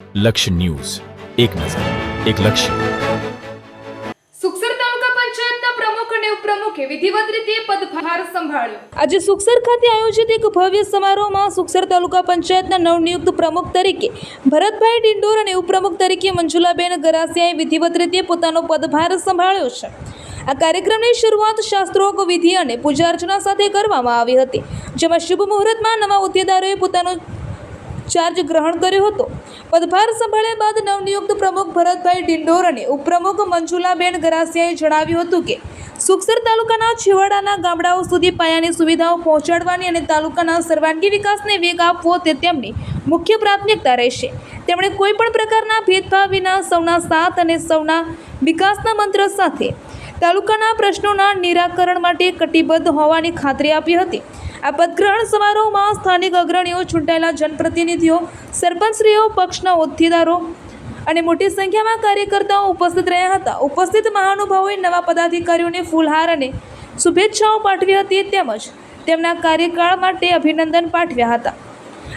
લક્ષ્ય ન્યૂઝ, એક નજર, એક લક્ષ્ય. સુખસર તાલુકા પંચાયતના પ્રમુખ અને ઉપપ્રમુખે વિધિવત રીતે પદભાર સંભાળ્યો. આજે સુખસર ખાતે આયોજિત એક ભવ્ય સમારોહમાં સુખસર તાલુકા પંચાયતના નવનિયુક્ત પ્રમુખ તરીકે ભરતભાઈ ડિંડોર અને ઉપપ્રમુખ તરીકે મંજુલાબેન ગરાસિયાએ વિધિવત રીતે પોતાનો પદભાર સંભાળ્યો છે. આ કાર્યક્રમની શરૂઆત શાસ્ત્રોક્ત વિધિ અને પૂજા અર્ચના સાથે કરવામાં આવી હતી, જેમાં શુભ મુહૂર્તમાં નવા હોદ્દેદારોએ પોતાનો ચાર્જ ગ્રહણ કર્યો હતો. પદભાર સંભાળ્યા બાદ નવનિયુક્ત પ્રમુખ ભરતભાઈ ડિંડોર અને ઉપપ્રમુખ મંજુલાબેન ગરાસિયાએ જણાવ્યું હતું કે સુખસર તાલુકાના છેવાડાના ગામડાઓ સુધી પાયાની સુવિધાઓ પહોંચાડવાની અને તાલુકાના સર્વાંગી વિકાસને વેગ આપવો તે તેમની મુખ્ય પ્રાથમિકતા રહેશે. તેમણે કોઈપણ પ્રકારના ભેદભાવ વિના સૌના સાથ અને સૌના વિકાસના મંત્ર સાથે તાલુકાના પ્રશ્નોના નિરાકરણ માટે કટિબદ્ધ હોવાની ખાતરી આપી હતી. આ પદગ્રહણ સમારોહમાં સ્થાનિક અગ્રણીઓ, ચૂંટાયેલા જનપ્રતિનિધિઓ, સરપંચશ્રીઓ, પક્ષના હોદ્દેદારો અને મોટી સંખ્યામાં કાર્યકર્તાઓ ઉપસ્થિત રહ્યા હતા. ઉપસ્થિત મહાનુભાવોએ નવા પદાધિકારીઓને ફૂલહાર અને શુભેચ્છાઓ પાઠવી હતી, તેમજ તેમના કાર્યકાળ માટે અભિનંદન પાઠવ્યા હતા.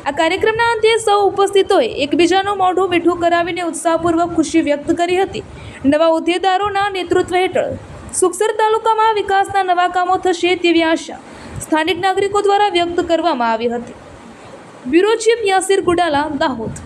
આ કાર્યક્રમના અંતે સૌ ઉપસ્થિતોએ એકબીજાનું મોઢું મીઠું કરાવીને ઉત્સાહપૂર્વક ખુશી વ્યક્ત કરી હતી. નવા હોદ્દેદારોના નેતૃત્વ હેઠળ સુખસર તાલુકામાં વિકાસના નવા કામો થશે તેવી આશા સ્થાનિક નાગરિકો દ્વારા વ્યક્ત કરવામાં આવી હતી. Bureau chief Yasir Gudala, Dahod.